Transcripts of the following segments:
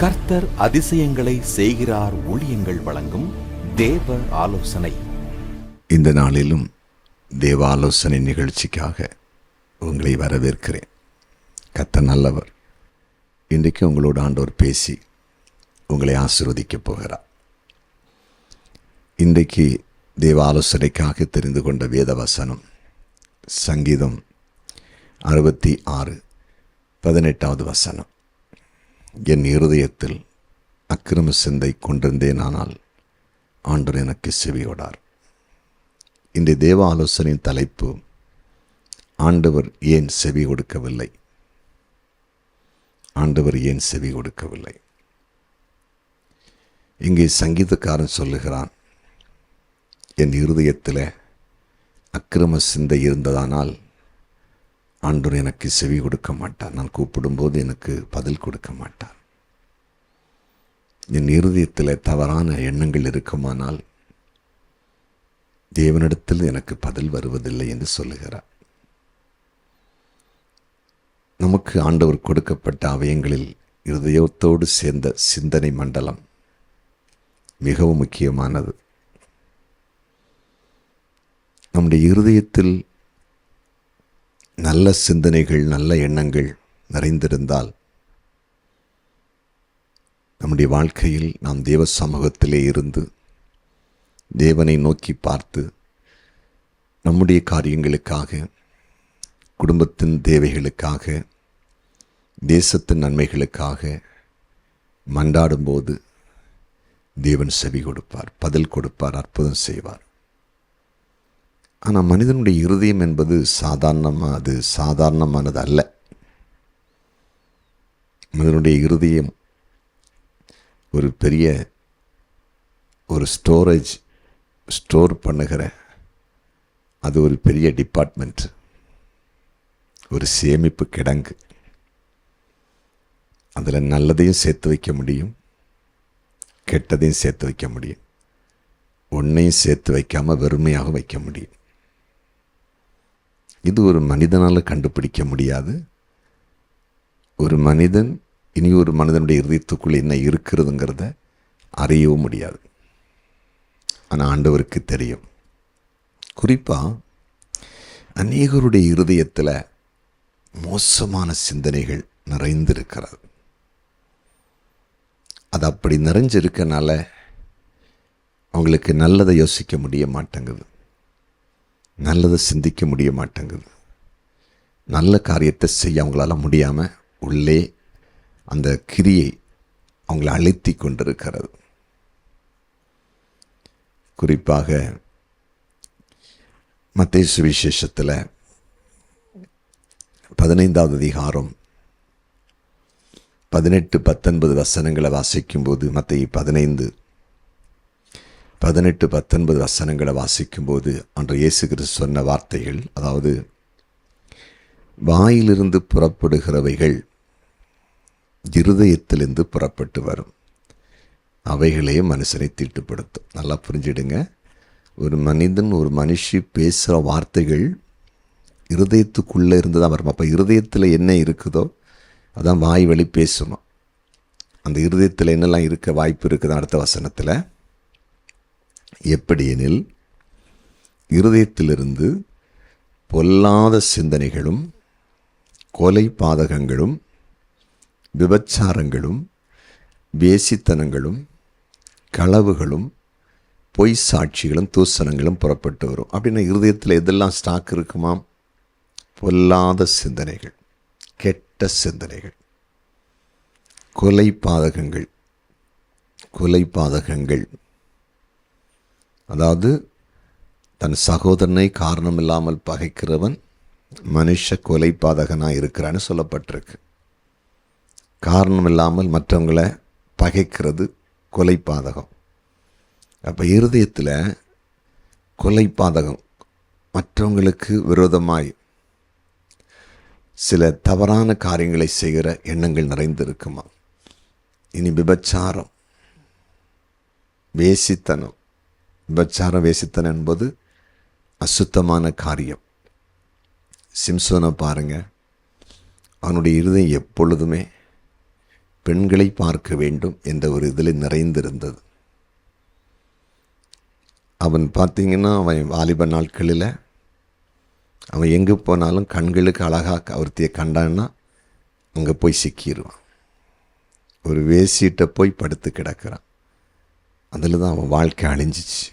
கர்த்தர் அதிசயங்களை செய்கிறார் ஊழியங்கள் வழங்கும் தேவ ஆலோசனை. இந்த நாளிலும் தேவ ஆலோசனை நிகழ்ச்சிக்காக உங்களை வரவேற்கிறேன். கர்த்தர் நல்லவர். இன்றைக்கு உங்களோட ஆண்டவர் பேசி உங்களை ஆசீர்வதிக்கப் போகிறார். இன்றைக்கு தேவ ஆலோசனைக்காக தெரிந்து கொண்ட வேத வசனம் சங்கீதம் 66:18 வசனம். என் இருதயத்தில் அக்கிரம சிந்தை கொண்டிருந்தேனானால் ஆண்டவர் எனக்கு செவியோடார். இந்த தேவ ஆலோசனையின் தலைப்பு, ஆண்டவர் ஏன் செவி கொடுக்கவில்லை? ஆண்டவர் ஏன் செவி கொடுக்கவில்லை? இங்கே சங்கீதக்காரன் சொல்லுகிறான், என் இருதயத்தில் அக்கிரம சிந்தை இருந்ததானால் ஆண்டவர் எனக்கு செவி கொடுக்க மாட்டார். நான் கூப்பிடும்போது எனக்கு பதில் கொடுக்க மாட்டார். என் இருதயத்தில் தவறான எண்ணங்கள் இருக்குமானால் தேவனிடத்தில் எனக்கு பதில் வருவதில்லை என்று சொல்லுகிறார். நமக்கு ஆண்டவர் கொடுக்கப்பட்ட அவயங்களில் இருதயத்தோடு சேர்ந்த சிந்தனை மண்டலம் மிகவும் முக்கியமானது. நம்முடைய இருதயத்தில் நல்ல சிந்தனைகள், நல்ல எண்ணங்கள் நிறைந்திருந்தால் நம்முடைய வாழ்க்கையில் நாம் தேவ சமூகத்திலே இருந்து தேவனை நோக்கி பார்த்து நம்முடைய காரியங்களுக்காக, குடும்பத்தின் தேவைகளுக்காக, தேசத்தின் நன்மைகளுக்காக மன்றாடும்போது தேவன் செவி கொடுப்பார், பதில் கொடுப்பார், அற்புதம் செய்வார். ஆனால் மனிதனுடைய இருதயம் என்பது சாதாரணமானது அல்ல. மனிதனுடைய இருதயம் ஒரு பெரிய ஸ்டோர் பண்ணுகிற அது ஒரு பெரிய டிபார்ட்மெண்ட், ஒரு சேமிப்பு கிடங்கு. அதில் நல்லதையும் சேர்த்து வைக்க முடியும், கெட்டதையும் சேர்த்து வைக்க முடியும், ஒன்றையும் சேர்த்து வைக்காமல் வெறுமையாக வைக்க முடியும். இது ஒரு மனிதனால் கண்டுபிடிக்க முடியாது. ஒரு மனிதன் இனி ஒரு மனிதனுடைய இருதயத்துக்குள்ளே என்ன இருக்கிறதுங்கிறத அறியவும் முடியாது. ஆனால் ஆண்டவருக்கு தெரியும். குறிப்பாக அநேகருடைய இருதயத்தில் மோசமான சிந்தனைகள் நிறைந்திருக்கிறது. அது அப்படி நிறைஞ்சிருக்கனால அவங்களுக்கு நல்லதை யோசிக்க முடிய மாட்டேங்குது, நல்லதை சிந்திக்க முடிய மாட்டேங்குது, நல்ல காரியத்தை செய்ய அவங்களால முடியாமல் உள்ளே அந்த கிரியை அவங்கள அழுத்தி கொண்டிருக்கிறது. குறிப்பாக மத்தேயு சுவிசேஷத்தில் 15வது அதிகாரம் 18-19 வசனங்களை வாசிக்கும்போது, மத்தேயு 15:18-19 வசனங்களை வாசிக்கும்போது அன்று இயேசு கிறிஸ்து சொன்ன வார்த்தைகள், அதாவது வாயிலிருந்து புறப்படுகிறவைகள் இருதயத்திலிருந்து புறப்பட்டு வரும், அவைகளே மனுஷனை தீட்டுப்படுத்தும். நல்லா புரிஞ்சிடுங்க. ஒரு மனிதன், ஒரு மனுஷி பேசுகிற வார்த்தைகள் இருதயத்துக்குள்ளே இருந்து தான் வரும். அப்போ இருதயத்தில் என்ன இருக்குதோ அதான் வாய் வழி பேசணும். அந்த இருதயத்தில் என்னெல்லாம் இருக்க வாய்ப்பு இருக்குது அடுத்த வசனத்தில், எப்படி எனில் இருதயத்திலிருந்து பொல்லாத சிந்தனைகளும், கொலை பாதகங்களும், விபச்சாரங்களும், வேசித்தனங்களும், களவுகளும், பொய் சாட்சிகளும், தூசணங்களும் புறப்பட்டு வரும். அப்படின்னா இருதயத்தில் எதெல்லாம் ஸ்டாக் இருக்குமாம்? பொல்லாத சிந்தனைகள், கெட்ட சிந்தனைகள், கொலை பாதகங்கள், அதாவது தன் சகோதரனை காரணமில்லாமல் பகைக்கிறவன் மனுஷ கொலை பாதகனாக இருக்கிறான்னு சொல்லப்பட்டிருக்கு. காரணம் இல்லாமல் மற்றவங்களை பகைக்கிறது கொலை பாதகம். அப்போ இருதயத்தில் கொலை பாதகம், மற்றவங்களுக்கு விரோதமாய் சில தவறான காரியங்களை செய்கிற எண்ணங்கள் நிறைந்திருக்குமா. இனி விபச்சாரம், வேசித்தனம். விபச்சாரம், வேசித்தனம் என்பது அசுத்தமான காரியம். சிம்சோனை பாருங்க, அவனுடைய இருதயம் எப்பொழுதுமே பெண்களை பார்க்க வேண்டும் என்ற ஒரு இதில் நிறைந்திருந்தது. அவன் பார்த்திங்கன்னா அவன் வாலிப நாட்களில் அவன் எங்கே போனாலும் கண்களுக்கு அழகாக ஒருத்தியை கண்டான்னா அங்கே போய் சிக்கிடுவான். ஒரு வேசிட்ட போய் படுத்து கிடக்கிறான். அதில் தான் அவன் வாழ்க்கை அழிஞ்சிச்சு.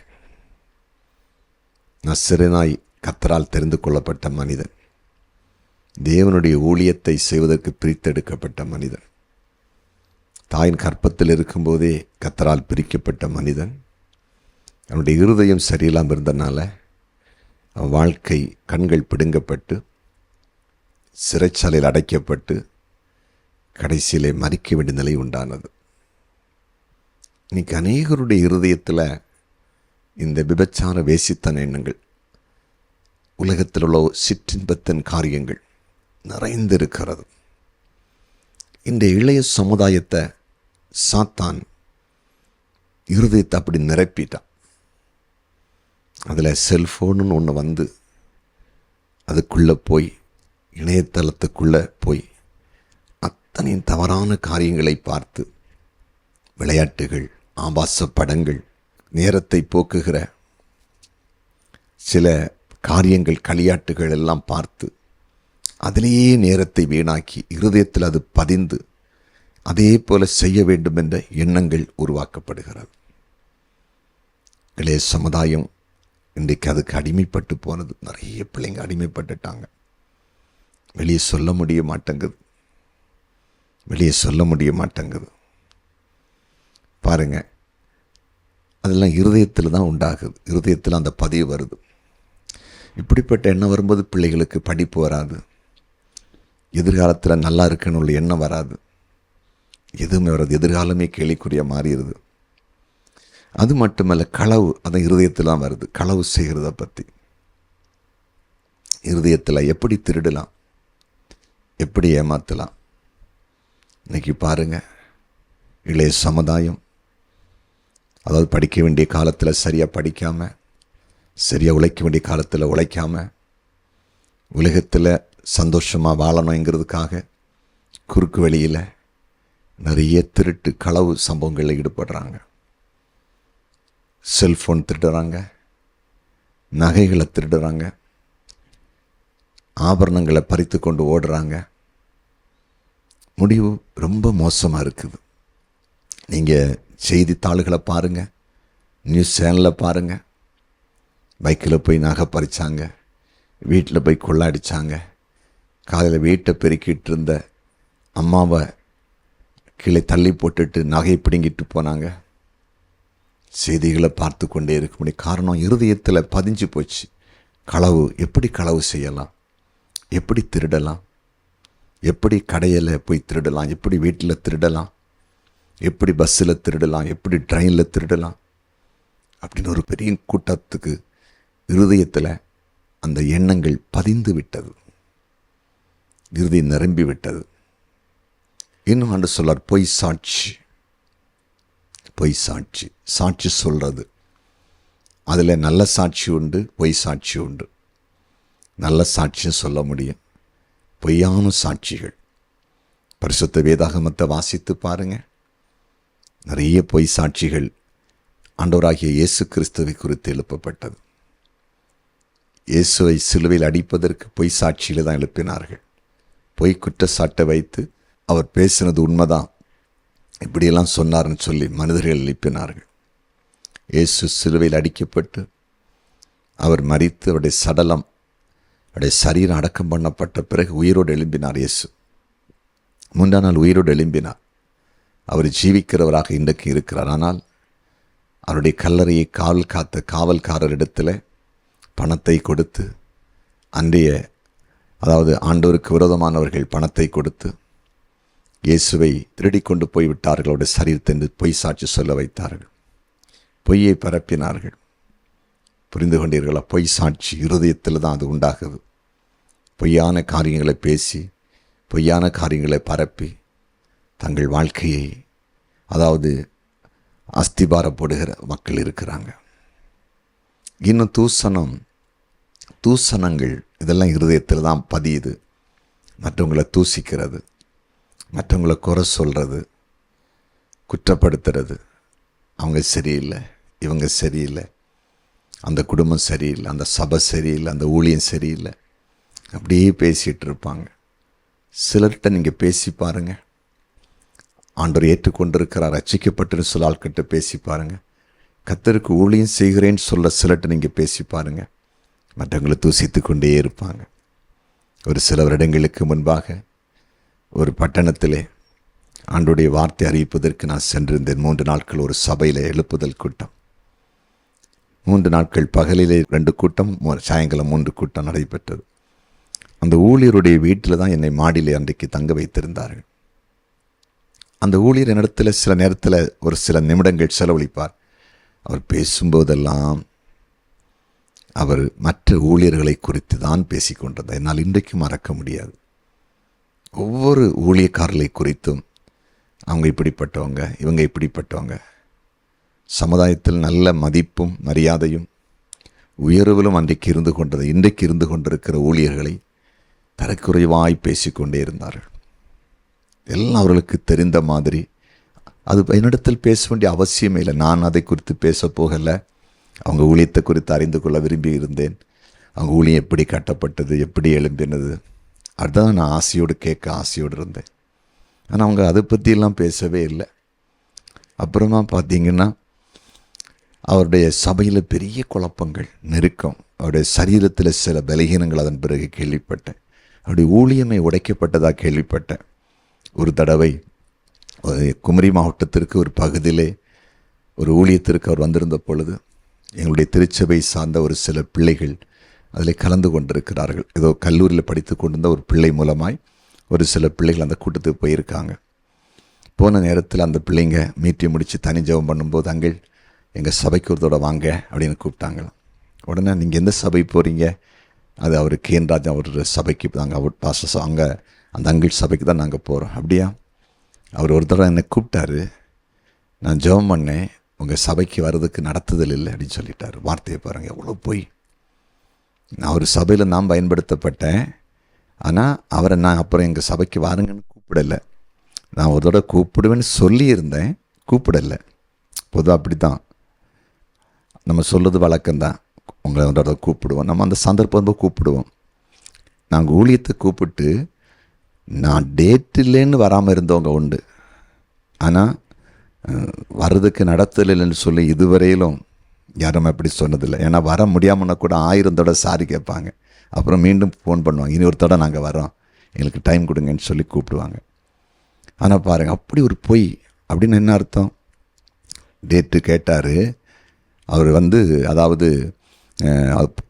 நசரேனாய் கர்த்தரால் தெரிந்து கொள்ளப்பட்ட மனிதன், தேவனுடைய ஊழியத்தை செய்வதற்கு பிரித்தெடுக்கப்பட்ட மனிதன், தாயின் கற்பத்தில் இருக்கும்போதே கர்த்தரால் பிரிக்கப்பட்ட மனிதன், அவனுடைய இருதயம் சரியில்லாமல் இருந்தனால அவன் வாழ்க்கை கண்கள் பிடுங்கப்பட்டு சிறைச்சாலையில் அடைக்கப்பட்டு கடைசியிலே மறிக்க வேண்டிய நிலை உண்டானது. இன்னைக்கு அநேகருடைய இருதயத்தில் இந்த விபச்சார வேசித்தன எண்ணங்கள், உலகத்தில் உள்ள சிற்றின்பத்தின் காரியங்கள் நிறைந்திருக்கிறது. இந்த இளைய சமுதாயத்தை சாத்தான் இருதயத்தை அப்படி நிரப்பிட்டான். அதில் செல்ஃபோனுன்னு ஒன்று வந்து அதுக்குள்ளே போய் இணையதளத்துக்குள்ளே போய் அத்தனையும் தவறான காரியங்களை பார்த்து, விளையாட்டுகள், ஆபாச படங்கள், நேரத்தை போக்குகிற சில காரியங்கள், களியாட்டுகள் எல்லாம் பார்த்து அதிலேயே நேரத்தை வீணாக்கி இருதயத்தில் அது பதிந்து அதே போல செய்ய வேண்டும் என்ற எண்ணங்கள் உருவாக்கப்படுகிறது. இளைய சமுதாயம் இன்றைக்கு அதுக்கு அடிமைப்பட்டு போனது. நிறைய பிள்ளைங்க அடிமைப்பட்டுட்டாங்க. வெளியே சொல்ல முடிய மாட்டேங்குது. பாருங்க, அதெல்லாம் இருதயத்தில் தான் உண்டாகுது. இருதயத்தில் அந்த பதிவு வருது. இப்படிப்பட்ட எண்ணம் வரும்போது பிள்ளைகளுக்கு படிப்பு வராது, எதிர்காலத்தில் நல்லா இருக்குன்னு உள்ள எண்ணம் வராது, எதுவுமே வராது. எதிர்காலமே கேள்விக்குரிய மாறிடுது. அது மட்டுமல்ல, களவு அதான் இருதயத்தில் தான் வருது. களவு செய்கிறத பற்றி இருதயத்தில் எப்படி திருடலாம், எப்படி ஏமாற்றலாம். இன்னைக்கு பாருங்க, இளைய சமுதாயம் அதாவது படிக்க வேண்டிய காலத்தில் சரியாக படிக்காமல், சரியாக உழைக்க வேண்டிய காலத்தில் உழைக்காமல், உலகத்தில் சந்தோஷமாக வாழணுங்கிறதுக்காக குறுக்கு வழியில் நிறைய திருட்டு களவு சம்பவங்களில் ஈடுபடுறாங்க. செல்ஃபோன் திருடுறாங்க, நகைகளை திருடுறாங்க, ஆபரணங்களை பறித்து கொண்டு ஓடுறாங்க. முடிவு ரொம்ப மோசமாக இருக்குது. நீங்கள் செய்தித்தாள்களை பாருங்கள், நியூஸ் சேனலில் பாருங்கள். பைக்கில் போய் நகை பறித்தாங்க, வீட்டில் போய் கொள்ளாடிச்சாங்க, காலையில் வீட்டை பெருக்கிட்டு இருந்த அம்மாவை கீழே தள்ளி போட்டுட்டு நகையை பிடுங்கிட்டு போனாங்க. செய்திகளை பார்த்து கொண்டே இருக்க முடியும். காரணம், இருதயத்தில் பதிஞ்சு போச்சு. களவு, எப்படி களவு செய்யலாம், எப்படி திருடலாம், எப்படி கடையில் போய் திருடலாம், எப்படி வீட்டில் திருடலாம், எப்படி பஸ்ஸில் திருடலாம், எப்படி ட்ரெயினில் திருடலாம் அப்படின்னு ஒரு பெரிய கூட்டத்துக்கு இருதயத்தில் அந்த எண்ணங்கள் பதிந்து விட்டது. இருதயம் நிரம்பி விட்டது. இன்னும் ஆண்டு சொல்லார், பொய் சாட்சி சொல்கிறது. அதில் நல்ல சாட்சி உண்டு, பொய் சாட்சி உண்டு. நல்ல சாட்சியும் சொல்ல முடியும், பொய்யான சாட்சிகள். பரிசுத்த வேதாகமத்தை வாசித்து பாருங்கள். நிறைய பொய் சாட்சிகள் ஆண்டவராகிய இயேசு கிறிஸ்துவை குறித்து எழுப்பப்பட்டது. இயேசுவை சிலுவையில் அடிப்பதற்கு பொய் சாட்சியில் தான் எழுப்பினார்கள். பொய் குற்றச்சாட்டை வைத்து அவர் பேசினது உண்மைதான், இப்படியெல்லாம் சொன்னார்னு சொல்லி மனிதர்கள் எழுப்பினார்கள். இயேசு சிலுவையில் அடிக்கப்பட்டு அவர் மரித்து அவருடைய சடலம், அவருடைய சரீரம் அடக்கம் பண்ணப்பட்ட பிறகு உயிரோடு எழும்பினார். இயேசு 3ஆம் நாள் உயிரோடு எழும்பினார். அவர் ஜீவிக்கிறவராக இன்றைக்கு இருக்கிறார். ஆனால் அவருடைய கல்லறையை காவல் காத்த காவல்காரரிடத்தில் பணத்தை கொடுத்து, அதாவது ஆண்டவருக்கு விரோதமானவர்கள் பணத்தை கொடுத்து இயேசுவை திருடி கொண்டு போய்விட்டார்கள். அவருடைய சரீரத்தை பொய் சாட்சி சொல்ல வைத்தார்கள், பொய்யை பரப்பினார்கள். புரிந்து கொண்டீர்களா? பொய் சாட்சி இருதயத்தில் தான் அது உண்டாகுது. பொய்யான காரியங்களை பேசி, பொய்யான காரியங்களை பரப்பி தங்கள் வாழ்க்கையை அதாவது அஸ்திபாரப்படுகிற மக்கள் இருக்கிறாங்க. இன்னும் தூசணங்கள் இதெல்லாம் இருதயத்தில் தான் பதியுது. மற்றவங்களை தூசிக்கிறது, மற்றவங்களை குறை சொல்கிறது, குற்றப்படுத்துறது, அவங்க சரியில்லை, இவங்க சரியில்லை, அந்த குடும்பம் சரியில்லை, அந்த சபை சரியில்லை, அந்த ஊழியம் சரியில்லை, அப்படியே பேசிகிட்டு இருப்பாங்க. சிலர்கிட்ட நீங்கள் பேசி பாருங்கள், ஆண்டவர் ஏற்றுக்கொண்டிருக்கிறார், ரட்சிக்கப்பட்டு சில ஆள்கிட்ட பேசி பாருங்கள், கர்த்தருக்கு ஊழியம் செய்கிறேன்னு சொல்ல சிலர்கிட்ட நீங்கள் பேசி பாருங்கள், மற்றவங்களை தூசித்து கொண்டே இருப்பாங்க. ஒரு சில வருடங்களுக்கு முன்பாக ஒரு பட்டணத்திலே ஆண்டவருடைய வார்த்தை அறிவிப்பதற்கு நான் சென்றிருந்தேன். 3 நாட்கள் ஒரு சபையில் எழுப்புதல் கூட்டம். 3 நாட்கள் பகலிலே 2 கூட்டம், சாயங்காலம் 3 கூட்டம் நடைபெற்றது. அந்த ஊழியருடைய வீட்டில் தான் என்னை மாடியிலே அன்றைக்கு தங்க வைத்திருந்தார்கள். அந்த ஊழியர் என்னிடத்தில் சில நேரத்தில் ஒரு சில நிமிடங்கள் செலவழிப்பார். அவர் பேசும்போதெல்லாம் அவர் மற்ற ஊழியர்களை குறித்து தான் பேசிக்கொண்டிருந்தார். என்னால் இன்றைக்கு மறக்க முடியாது. ஒவ்வொரு ஊழியக்காரர்களை குறித்தும் அவங்க இப்படிப்பட்டவங்க, இவங்க இப்படிப்பட்டவங்க, சமுதாயத்தில் நல்ல மதிப்பும் மரியாதையும் உயர்விலும் அன்றைக்கு இருந்து கொண்டது, இன்றைக்கு இருந்து கொண்டிருக்கிற ஊழியர்களை தரக்குறைவாய் பேசிக்கொண்டே இருந்தார்கள். எல்லாம் அவர்களுக்கு தெரிந்த மாதிரி. அது என்னிடத்தில் பேச வேண்டிய அவசியமே இல்லை. நான் அதை குறித்து பேச போகலை. அவங்க ஊழியத்தை குறித்து அறிந்து கொள்ள விரும்பி இருந்தேன். அவங்க ஊழியம் எப்படி கட்டப்பட்டது, எப்படி எழும்பினது, அதுதான் நான் ஆசையோடு இருந்தேன். ஆனால் அவங்க அதை பற்றியெல்லாம் பேசவே இல்லை. அப்புறமா பார்த்தீங்கன்னா அவருடைய சபையில் பெரிய குழப்பங்கள், நெருக்கம், அவருடைய சரீரத்தில் சில பலகீனங்கள் அதன் பிறகு கேள்விப்பட்டேன். அவருடைய ஊழியமை உடைக்கப்பட்டதாக கேள்விப்பட்டேன். ஒரு தடவை குமரி மாவட்டத்திற்கு ஒரு பகுதியிலே ஒரு ஊழியத்திற்கு அவர் வந்திருந்த பொழுது எங்களுடைய திருச்சபை சார்ந்த ஒரு சில பிள்ளைகள் அதில் கலந்து கொண்டிருக்கிறார்கள். ஏதோ கல்லூரியில் படித்து கொண்டிருந்த ஒரு பிள்ளை மூலமாய் ஒரு சில பிள்ளைகள் அந்த கூட்டத்துக்கு போயிருக்காங்க. போன நேரத்தில் அந்த பிள்ளைங்க மீட்டி முடித்து தனி ஜெபம் பண்ணும்போது, அங்கள் எங்கள் சபைக்கு ஒரு தடவை வாங்க அப்படின்னு கூப்பிட்டாங்களாம். உடனே நீங்கள் எந்த சபை போகிறீங்க? அது அவர் கேன்ராஜ் அவர் சபைக்கு நாங்கள் அவர் பாச அங்கே அந்த அங்கிள் சபைக்கு தான் நாங்கள் போகிறோம். அப்படியா? அவர் ஒரு தடவை என்னை கூப்பிட்டாரு, நான் ஜெபம் பண்ணேன், உங்கள் சபைக்கு வர்றதுக்கு நடத்துதல் இல்லை அப்படின்னு சொல்லிட்டார். வார்த்தையை பாருங்கள், எவ்வளோ போய். நான் ஒரு சபையில் நான் பயன்படுத்தப்பட்டேன், ஆனால் அவரை நான் அப்புறம் எங்கள் சபைக்கு வாருங்கன்னு கூப்பிடலை. நான் ஒரு தடவை கூப்பிடுவேன்னு சொல்லியிருந்தேன், கூப்பிடலை. பொதுவாக அப்படி தான் நம்ம சொல்கிறது வழக்கம்தான். உங்களை ஒரு தடவை கூப்பிடுவோம், நம்ம அந்த சந்தர்ப்பம் கூப்பிடுவோம். நாங்கள் ஊழியத்தை கூப்பிட்டு நான் டேட் இல்லைன்னு வராமல் இருந்தவங்க உண்டு. ஆனால் வர்றதுக்கு நடத்தலைன்னு சொல்லி இதுவரையிலும் யாரும் அப்படி சொன்னதில்லை. ஏன்னா வர முடியாமன்னா கூட 1000 தடவை சாரி கேட்பாங்க. அப்புறம் மீண்டும் ஃபோன் பண்ணுவாங்க, இனி ஒரு தடவை நாங்கள் வரோம், எங்களுக்கு டைம் கொடுங்கன்னு சொல்லி கூப்பிடுவாங்க. ஆனால் பாருங்கள், அப்படி ஒரு பொய். அப்படின்னு என்ன அர்த்தம்? டேட்டு கேட்டார், அவர் அதாவது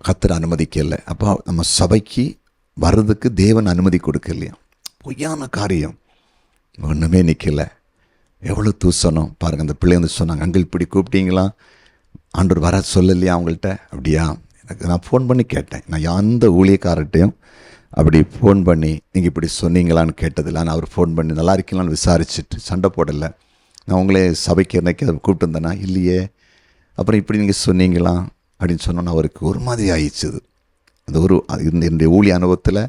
கர்த்தர் அனுமதிக்கலை. அப்போ நம்ம சபைக்கு வர்றதுக்கு தேவன் அனுமதி கொடுக்கலையா? பொய்யான காரியம், ஒன்றுமே நிற்கலை. எவ்வளோ தூசணும் பாருங்கள். அந்த பிள்ளை சொன்னாங்க, அங்கிள் இப்படி கூப்பிட்டீங்களா, ஆண்டவர் வர சொல்லலையா அவங்கள்ட்ட? அப்படியா? எனக்கு நான் ஃபோன் பண்ணி கேட்டேன். நான் எந்த ஊழியக்காரர்கிட்டையும் அப்படி ஃபோன் பண்ணி நீங்கள் இப்படி சொன்னீங்களான்னு கேட்டதில்லை. நான் அவர் ஃபோன் பண்ணி நல்லா இருக்கீங்களான்னு விசாரிச்சுட்டு சண்டை போடலை. நான் உங்களே சபைக்கு என்னைக்கு அதை கூப்பிட்டு வந்தேன்னா, இல்லையே, அப்புறம் இப்படி நீங்கள் சொன்னீங்களா அப்படின்னு சொன்னோன்னா அவருக்கு ஒரு மாதிரி ஆயிடுச்சுது. அந்த என்னுடைய ஊழிய அனுபவத்தில்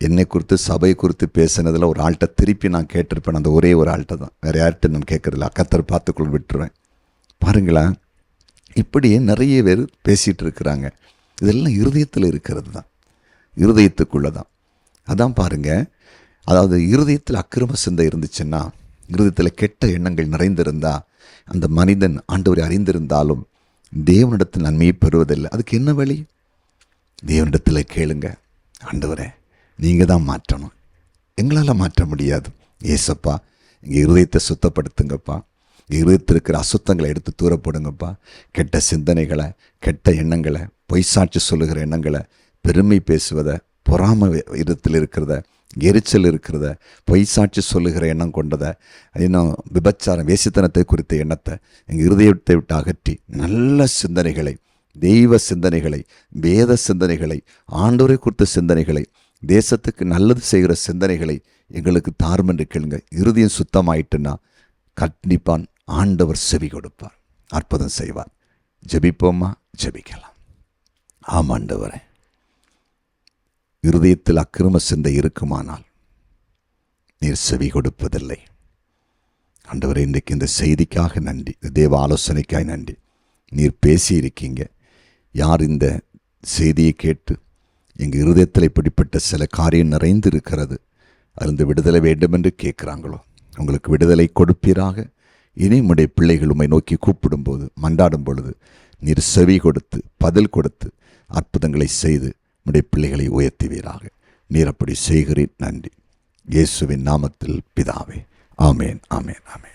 என்னை குறித்து சபை குறித்து பேசினதில் ஒரு ஆள்கிட்ட திருப்பி நான் கேட்டிருப்பேன். அந்த ஒரே ஒரு ஆள்கிட்ட தான், வேறு யார்கிட்ட நான் கேட்குறதில்ல. கர்த்தர் பார்த்துக்குள்ள விட்டுருவேன். பாருங்களேன், இப்படியே நிறைய பேர் பேசிகிட்டு இருக்கிறாங்க. இதெல்லாம் இருதயத்தில் இருக்கிறது தான், இருதயத்துக்குள்ளே தான். அதான் பாருங்கள், அதாவது இருதயத்தில் அக்கிரம சிந்தை இருந்துச்சுன்னா, இருதயத்தில் கெட்ட எண்ணங்கள் நிறைந்திருந்தால், அந்த மனிதன் ஆண்டவரை அறிந்திருந்தாலும் தேவனிடத்தில் நன்மையை பெறுவதில்லை. அதுக்கு என்ன வழி? தேவனிடத்தில் கேளுங்க, ஆண்டவரே நீங்கள் தான் மாற்றணும், எங்களால் மாற்ற முடியாது. ஏசப்பா எங்கள் இருதயத்தை சுத்தப்படுத்துங்கப்பா, எங்கள் இருதயத்தில் இருக்கிற அசுத்தங்களை எடுத்து தூரப்படுங்கப்பா. கெட்ட சிந்தனைகளை, கெட்ட எண்ணங்களை, பொய் சாட்சி சொல்லுகிற எண்ணங்களை, பெருமை பேசுவதை, பொறாமை இடத்தில் இருக்கிறத, எரிச்சல் இருக்கிறத, பொய் சாட்சி சொல்லுகிற எண்ணம் கொண்டதை, இன்னும் விபச்சாரம், வேசித்தனத்தை குறித்த எண்ணத்தை எங்கள் இருதயத்தை விட்டு அகற்றி நல்ல சிந்தனைகளை, தெய்வ சிந்தனைகளை, வேத சிந்தனைகளை, ஆண்டவரை குறித்த சிந்தனைகளை, தேசத்துக்கு நல்லது செய்கிற சிந்தனைகளை எங்களுக்கு தாரும் என்று கேளுங்க. இருதயம் சுத்தமாயிட்டுன்னா கண்டிப்பான் ஆண்டவர் செவி கொடுப்பார், அற்புதம் செய்வார். ஜெபிப்போமா? ஜெபிக்கலாம். ஆமாண்டவரே, இருதயத்தில் அக்கிரம சிந்தை இருக்குமானால் நீர் செவி கொடுப்பதில்லை. ஆண்டவரே, இன்றைக்கு இந்த செய்திக்காக நன்றி, இந்த தேவ ஆலோசனைக்காய் நன்றி. நீர் பேசியிருக்கீங்க. யார் இந்த செய்தியை கேட்டு எங்கள் இருதயத்தில் இப்படிப்பட்ட சில காரியம் நிறைந்து இருக்கிறது, அதிலிருந்து விடுதலை வேண்டும் என்று கேட்குறாங்களோ, உங்களுக்கு விடுதலை கொடுப்பீராக. இனி உம்முடைய பிள்ளைகள் உம்மை நோக்கி கூப்பிடும்போது, மன்றாடும் பொழுது நீர் செவி கொடுத்து பதில் கொடுத்து அற்புதங்களை செய்து உம்முடைய பிள்ளைகளை உயர்த்துவீராக. நீர் அப்படி செய்கிறீர். நன்றி. இயேசுவின் நாமத்தில் பிதாவே. ஆமேன், ஆமேன், ஆமேன்.